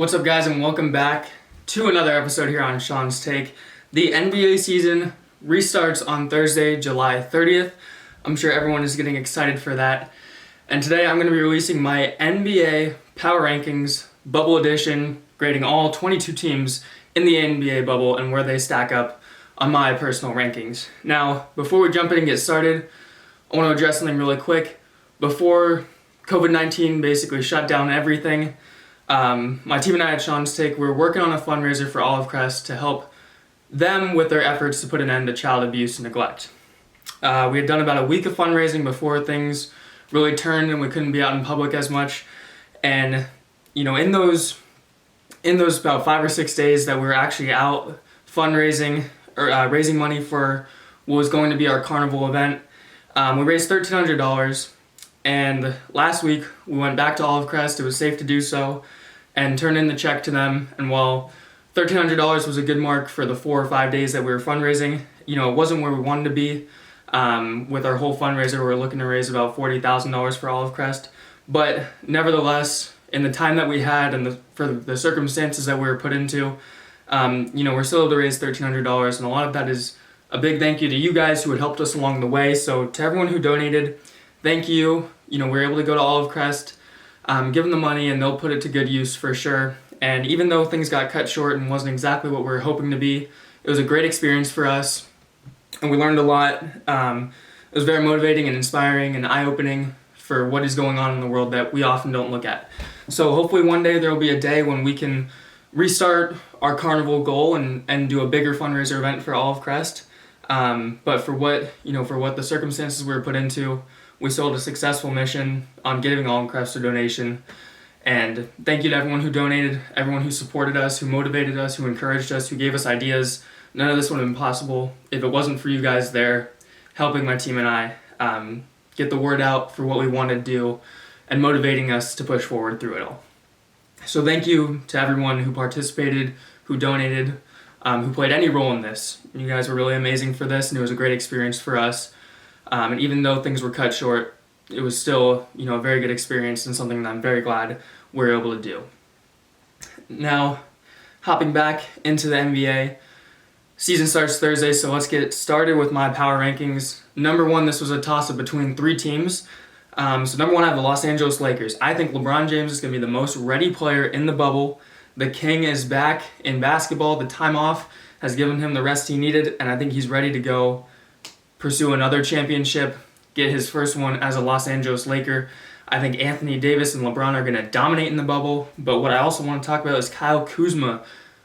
What's up, guys, and welcome back to another episode here on ShaunsTake. The NBA season restarts on Thursday, July 30th. I'm sure everyone is getting excited for that. And today I'm going to be releasing my NBA Power Rankings Bubble Edition, grading all 22 teams in the NBA bubble and where they stack up on my personal rankings. Now, before we jump in and get started, I want to address something really quick. Before COVID-19 basically shut down everything, my team and I at ShaunsTake, we're working on a fundraiser for Olive Crest to help them with their efforts to put an end to child abuse and neglect. We had done about a week of fundraising before things really turned and we couldn't be out in public as much. And in those about 5 or 6 days that we were actually out fundraising or raising money for what was going to be our carnival event, we raised $1,300. And last week we went back to Olive Crest. It was safe to do so, and turned in the check to them. And while $1,300 was a good mark for the 4 or 5 days that we were fundraising, it wasn't where we wanted to be. With our whole fundraiser, we were looking to raise about $40,000 for Olive Crest. But nevertheless, in the time that we had and for the circumstances that we were put into, we're still able to raise $1,300, and a lot of that is a big thank you to you guys who had helped us along the way. So to everyone who donated, thank you. We were able to go to Olive Crest, give them the money, and they'll put it to good use for sure. And even though things got cut short and wasn't exactly what we were hoping to be, it was a great experience for us, and we learned a lot. It was very motivating and inspiring and eye-opening for what is going on in the world that we often don't look at. So hopefully one day there will be a day when we can restart our carnival goal and do a bigger fundraiser event for Olive Crest. But for what the circumstances we were put into, we still had a successful mission on giving Olive Crest a donation. And thank you to everyone who donated, everyone who supported us, who motivated us, who encouraged us, who gave us ideas. None of this would have been possible if it wasn't for you guys there helping my team and I get the word out for what we wanted to do and motivating us to push forward through it all. So thank you to everyone who participated, who donated, who played any role in this. You guys were really amazing for this, and it was a great experience for us. And even though things were cut short, it was still, a very good experience and something that I'm very glad we were able to do. Now, hopping back into the NBA, season starts Thursday, so let's get started with my power rankings. Number 1, this was a toss-up between 3 teams. So number 1, I have the Los Angeles Lakers. I think LeBron James is going to be the most ready player in the bubble. The King is back in basketball. The time off has given him the rest he needed, and I think he's ready to go pursue another championship, get his first one as a Los Angeles Laker. I think Anthony Davis and LeBron are going to dominate in the bubble, but what I also want to talk about is Kyle Kuzma.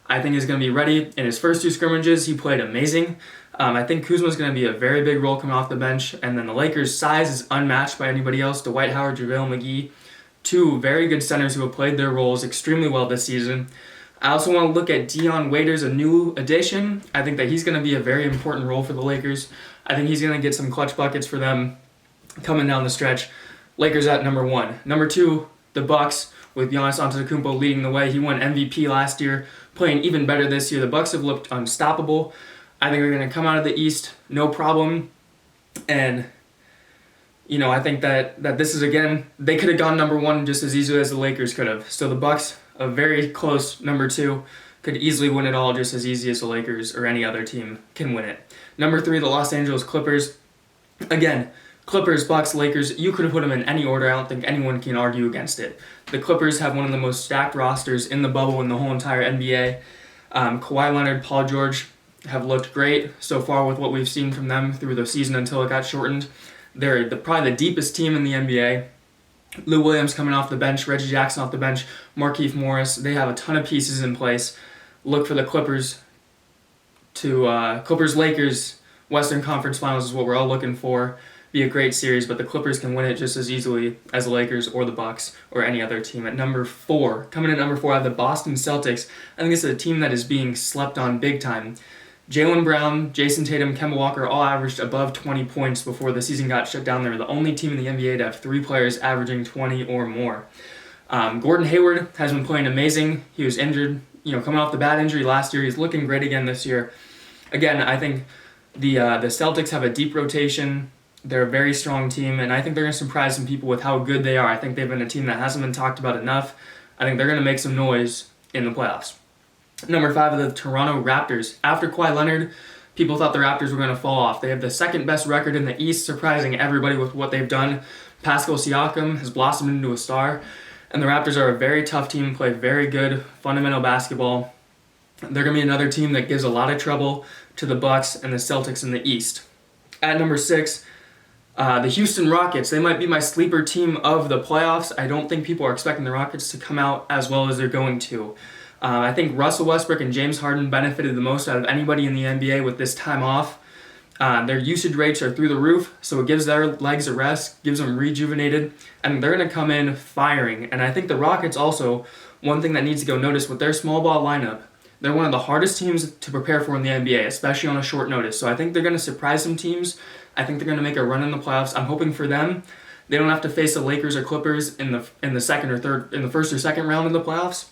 I think he's going to be ready. In his first 2 scrimmages, he played amazing. I think Kuzma is going to be a very big role coming off the bench, and then the Lakers' size is unmatched by anybody else. Dwight Howard, JaVale McGee, 2 very good centers who have played their roles extremely well this season. I also want to look at Dion Waiters, a new addition. I think that he's going to be a very important role for the Lakers. I think he's going to get some clutch buckets for them coming down the stretch. Lakers at number 1. Number 2, the Bucks, with Giannis Antetokounmpo leading the way. He won MVP last year, playing even better this year. The Bucks have looked unstoppable. I think they're going to come out of the East no problem. And, I think that this is, again, they could have gone number 1 just as easily as the Lakers could have. So the Bucks, a very close number 2, could easily win it all just as easy as the Lakers or any other team can win it. Number 3, the Los Angeles Clippers. Again, Clippers, Bucks, Lakers, you could have put them in any order. I don't think anyone can argue against it. The Clippers have one of the most stacked rosters in the bubble in the whole entire NBA. Kawhi Leonard, Paul George have looked great so far with what we've seen from them through the season until it got shortened. They're probably the deepest team in the NBA. Lou Williams coming off the bench, Reggie Jackson off the bench, Markieff Morris. They have a ton of pieces in place. Look for the Clippers Lakers Western Conference Finals is what we're all looking for. Be a great series, but the Clippers can win it just as easily as the Lakers or the Bucks or any other team. At number 4, coming in at number 4, I have the Boston Celtics. I think this is a team that is being slept on big time. Jaylen Brown, Jason Tatum, Kemba Walker all averaged above 20 points before the season got shut down. They were the only team in the NBA to have 3 players averaging 20 or more. Gordon Hayward has been playing amazing. He was injured, coming off the bad injury last year. He's looking great again this year. Again, I think the Celtics have a deep rotation. They're a very strong team, and I think they're going to surprise some people with how good they are. I think they've been a team that hasn't been talked about enough. I think they're going to make some noise in the playoffs. Number 5 are the Toronto Raptors. After Kawhi Leonard, people thought the Raptors were going to fall off. They have the second best record in the East, surprising everybody with what they've done. Pascal Siakam has blossomed into a star, and the Raptors are a very tough team, play very good fundamental basketball. They're going to be another team that gives a lot of trouble to the Bucks and the Celtics in the East. At number 6, the Houston Rockets. They might be my sleeper team of the playoffs. I don't think people are expecting the Rockets to come out as well as they're going to. I think Russell Westbrook and James Harden benefited the most out of anybody in the NBA with this time off. Their usage rates are through the roof, so it gives their legs a rest, gives them rejuvenated, and they're going to come in firing. And I think the Rockets also, one thing that needs to go notice with their small ball lineup, they're one of the hardest teams to prepare for in the NBA, especially on a short notice. So I think they're going to surprise some teams. I think they're going to make a run in the playoffs. I'm hoping for them. They don't have to face the Lakers or Clippers in the first or second round of the playoffs.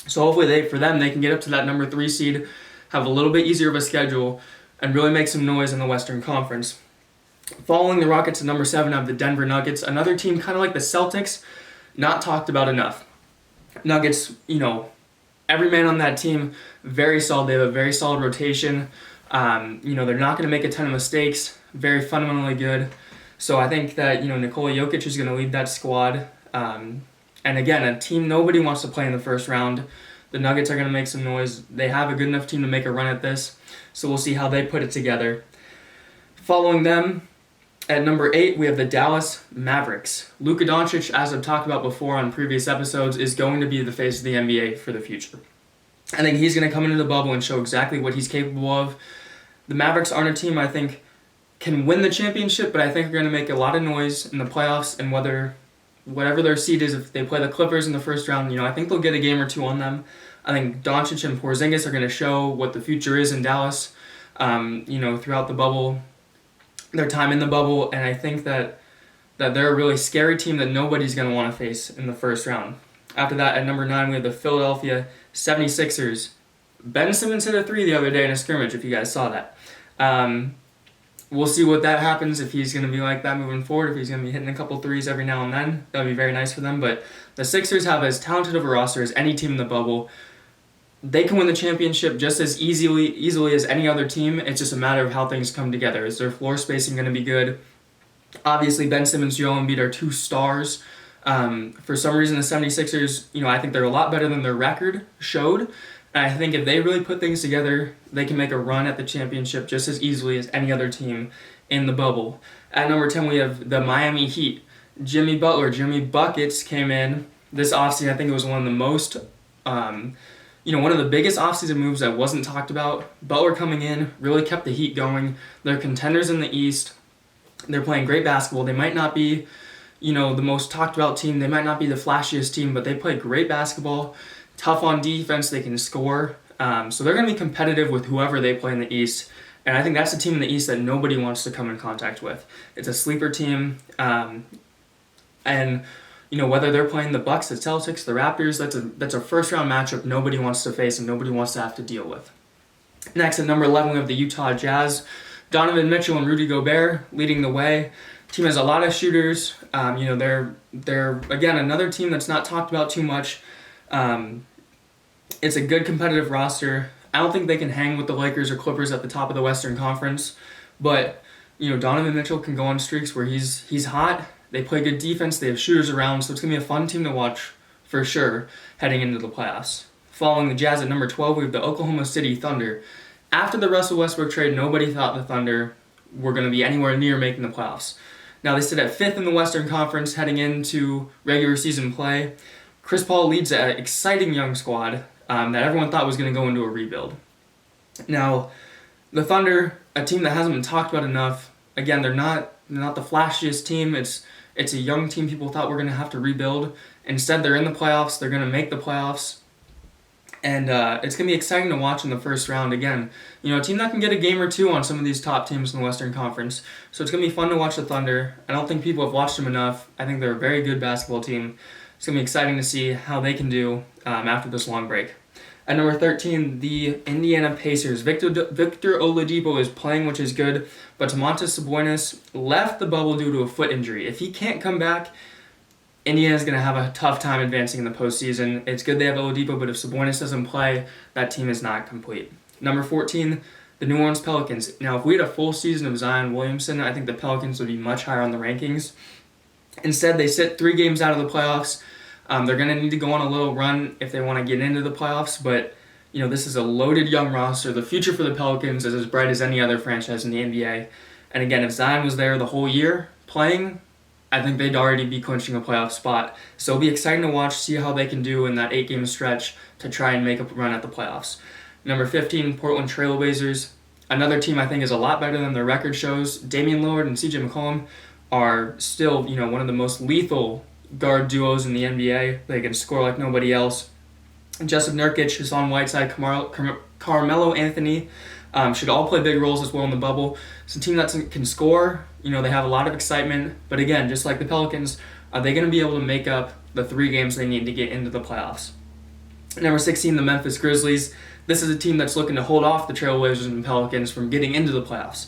So hopefully they can get up to that number 3 seed, have a little bit easier of a schedule, and really make some noise in the Western Conference. Following the Rockets at number 7, I have the Denver Nuggets, another team kind of like the Celtics, not talked about enough. Nuggets, every man on that team, very solid. They have a very solid rotation. They're not going to make a ton of mistakes. Very fundamentally good. So I think that, Nikola Jokic is going to lead that squad. And again, a team nobody wants to play in the first round. The Nuggets are going to make some noise. They have a good enough team to make a run at this. So we'll see how they put it together. Following them, at number 8, we have the Dallas Mavericks. Luka Doncic, as I've talked about before on previous episodes, is going to be the face of the NBA for the future. I think he's going to come into the bubble and show exactly what he's capable of. The Mavericks aren't a team I think can win the championship, but I think are going to make a lot of noise in the playoffs, and whatever their seed is, if they play the Clippers in the first round, I think they'll get a game or two on them. I think Doncic and Porzingis are going to show what the future is in Dallas, throughout the bubble, their time in the bubble, and I think that they're a really scary team that nobody's going to want to face in the first round. After that, at number 9, we have the Philadelphia 76ers. Ben Simmons hit a 3 the other day in a scrimmage, if you guys saw that. We'll see what that happens, if he's going to be like that moving forward, if he's going to be hitting a couple threes every now and then. That would be very nice for them. But the Sixers have as talented of a roster as any team in the bubble. They can win the championship just as easily as any other team. It's just a matter of how things come together. Is their floor spacing going to be good? Obviously, Ben Simmons, Joel Embiid are 2 stars. For some reason, the 76ers, I think they're a lot better than their record showed. And I think if they really put things together, they can make a run at the championship just as easily as any other team in the bubble. At number 10, we have the Miami Heat. Jimmy Buckets came in this offseason. I think it was one of the most, one of the biggest offseason moves that wasn't talked about. Butler coming in really kept the Heat going. They're contenders in the East. They're playing great basketball. They might not be, the most talked about team. They might not be the flashiest team, but they play great basketball. Tough on defense, they can score. So they're going to be competitive with whoever they play in the East. And I think that's the team in the East that nobody wants to come in contact with. It's a sleeper team. Whether they're playing the Bucks, the Celtics, the Raptors, that's a first-round matchup nobody wants to face and nobody wants to have to deal with. Next, at number 11, we have the Utah Jazz. Donovan Mitchell and Rudy Gobert leading the way. Team has a lot of shooters. They're again another team that's not talked about too much. It's a good competitive roster. I don't think they can hang with the Lakers or Clippers at the top of the Western Conference, but Donovan Mitchell can go on streaks where he's hot. They play good defense. They have shooters around, so it's gonna be a fun team to watch for sure heading into the playoffs. Following the Jazz at number 12, we have the Oklahoma City Thunder. After the Russell Westbrook trade, nobody thought the Thunder were going to be anywhere near making the playoffs. Now they sit at 5th in the Western Conference heading into regular season play. Chris Paul leads an exciting young squad that everyone thought was going to go into a rebuild. Now, the Thunder, a team that hasn't been talked about enough. Again, they're not the flashiest team. It's a young team people thought were going to have to rebuild. Instead, they're in the playoffs. They're going to make the playoffs. And it's going to be exciting to watch in the first round. Again, a team that can get a game or two on some of these top teams in the Western Conference. So it's going to be fun to watch the Thunder. I don't think people have watched them enough. I think they're a very good basketball team. It's going to be exciting to see how they can do after this long break. At number 13, the Indiana Pacers. Victor Oladipo is playing, which is good, but Domantas Sabonis left the bubble due to a foot injury. If he can't come back, Indiana's going to have a tough time advancing in the postseason. It's good they have Oladipo, but if Sabonis doesn't play, that team is not complete. Number 14, the New Orleans Pelicans. Now, if we had a full season of Zion Williamson, I think the Pelicans would be much higher on the rankings. Instead, they sit 3 games out of the playoffs. They're going to need to go on a little run if they want to get into the playoffs, but this is a loaded young roster. The future for the Pelicans is as bright as any other franchise in the NBA. And again, if Zion was there the whole year playing, I think they'd already be clinching a playoff spot. So it'll be exciting to watch, see how they can do in that 8-game stretch to try and make a run at the playoffs. Number 15, Portland Trailblazers. Another team I think is a lot better than their record shows. Damian Lillard and CJ McCollum are still, one of the most lethal guard duos in the NBA. They can score like nobody else. Jusuf Nurkic, Hassan Whiteside, Carmelo Anthony should all play big roles as well in the bubble. It's a team that can score. They have a lot of excitement. But again, just like the Pelicans, are they going to be able to make up the 3 games they need to get into the playoffs? Number 16, the Memphis Grizzlies. This is a team that's looking to hold off the Trailblazers and Pelicans from getting into the playoffs.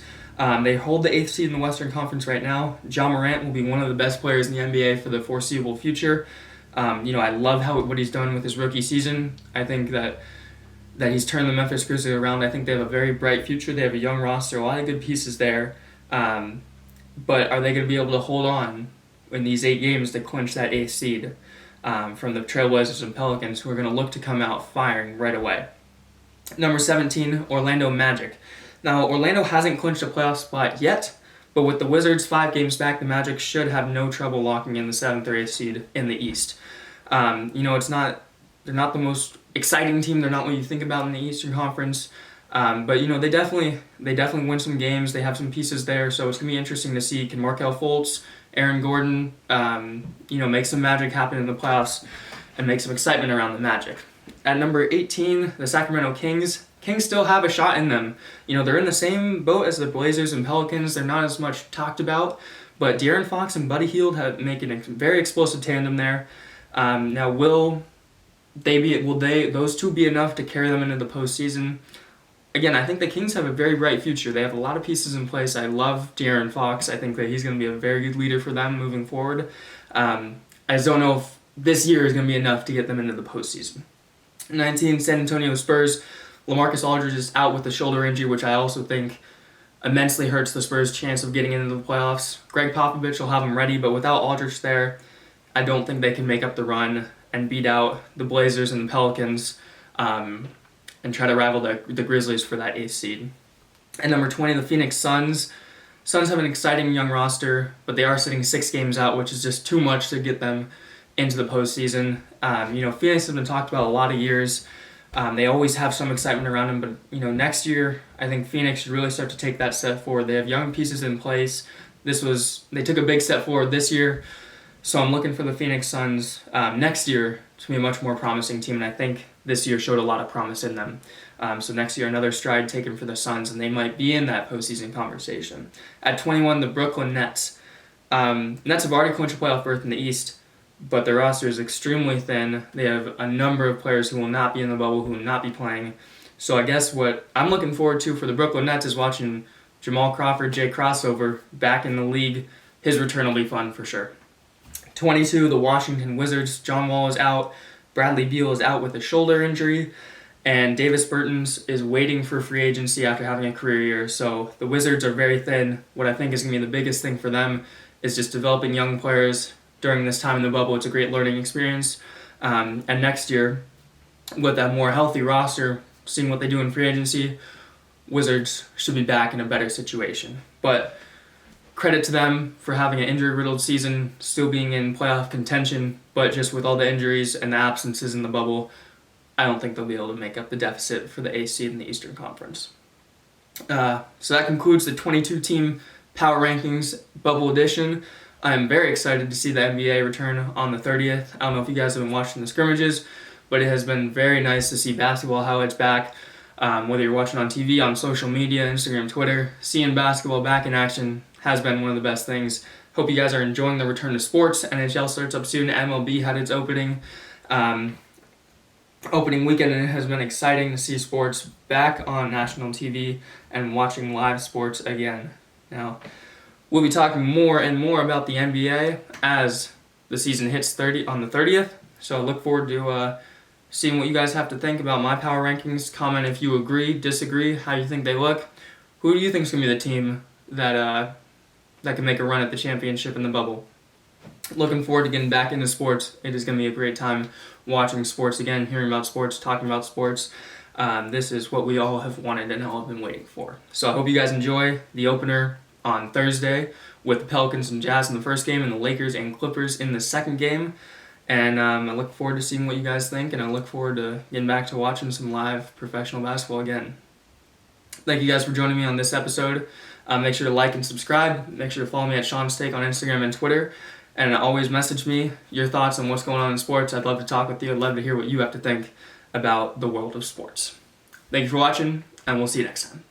They hold the 8th seed in the Western Conference right now. Ja Morant will be one of the best players in the NBA for the foreseeable future. I love what he's done with his rookie season. I think that he's turned the Memphis Grizzlies around. I think they have a very bright future. They have a young roster, a lot of good pieces there. But are they going to be able to hold on in these 8 games to clinch that 8th seed from the Trailblazers and Pelicans, who are going to look to come out firing right away? Number 17, Orlando Magic. Now, Orlando hasn't clinched a playoff spot yet, but with the Wizards 5 games back, the Magic should have no trouble locking in the 7th or 8th seed in the East. They're not the most exciting team. They're not what you think about in the Eastern Conference. But they definitely win some games. They have some pieces there, so it's gonna be interesting to see, can Markelle Fultz, Aaron Gordon, make some magic happen in the playoffs and make some excitement around the Magic. At number 18, the Sacramento Kings. Kings still have a shot in them. They're in the same boat as the Blazers and Pelicans. They're not as much talked about, but De'Aaron Fox and Buddy Hield have making a very explosive tandem there. Now, will those two be enough to carry them into the postseason? Again, I think the Kings have a very bright future. They have a lot of pieces in place. I love De'Aaron Fox. I think that he's going to be a very good leader for them moving forward. I just don't know if this year is going to be enough to get them into the postseason. 19, San Antonio Spurs. LaMarcus Aldridge is out with a shoulder injury, which I also think immensely hurts the Spurs' chance of getting into the playoffs. Greg Popovich will have them ready, but without Aldridge there, I don't think they can make up the run and beat out the Blazers and the Pelicans and try to rival the Grizzlies for that 8th seed. And number 20, the Phoenix Suns. Suns have an exciting young roster, but they are sitting 6 games out, which is just too much to get them into the postseason. Phoenix has been talked about a lot of years. They always have some excitement around them, but next year I think Phoenix should really start to take that step forward. They have young pieces in place. They took a big step forward this year, so I'm looking for the Phoenix Suns next year to be a much more promising team, and I think this year showed a lot of promise in them. So next year, another stride taken for the Suns, and they might be in that postseason conversation. At 21, the Brooklyn Nets. Nets have already clinched a playoff berth in the East, but their roster is extremely thin. They have a number of players who will not be in the bubble, who will not be playing. So I guess what I'm looking forward to for the Brooklyn Nets is watching Jamal Crawford, Jay Crossover, back in the league. His return will be fun for sure. 22, the Washington Wizards. John Wall is out. Bradley Beal is out with a shoulder injury. And Davis Bertans is waiting for free agency after having a career year. So the Wizards are very thin. What I think is going to be the biggest thing for them is just developing young players during this time in the bubble. It's a great learning experience. And next year, with that more healthy roster, seeing what they do in free agency, Wizards should be back in a better situation. But credit to them for having an injury-riddled season, still being in playoff contention, but just with all the injuries and the absences in the bubble, I don't think they'll be able to make up the deficit for the 8th seed in the Eastern Conference. So that concludes the 22-team Power Rankings Bubble Edition. I'm very excited to see the NBA return on the 30th. I don't know if you guys have been watching the scrimmages, but it has been very nice to see basketball highlights back. Whether you're watching on TV, on social media, Instagram, Twitter, seeing basketball back in action has been one of the best things. Hope you guys are enjoying the return to sports. NHL starts up soon. MLB had its opening weekend, and it has been exciting to see sports back on national TV and watching live sports again. Now, we'll be talking more and more about the NBA as the season hits 30 on the 30th. So I look forward to seeing what you guys have to think about my power rankings. Comment if you agree, disagree, how you think they look. Who do you think is going to be the team that can make a run at the championship in the bubble? Looking forward to getting back into sports. It is going to be a great time watching sports again, hearing about sports, talking about sports. This is what we all have wanted and all have been waiting for. So I hope you guys enjoy the opener on Thursday with the Pelicans and Jazz in the first game and the Lakers and Clippers in the second game. And I look forward to seeing what you guys think, and I look forward to getting back to watching some live professional basketball again. Thank you guys for joining me on this episode. Make sure to like and subscribe. Make sure to follow me at ShaunsTake on Instagram and Twitter. And always message me your thoughts on what's going on in sports. I'd love to talk with you. I'd love to hear what you have to think about the world of sports. Thank you for watching, and we'll see you next time.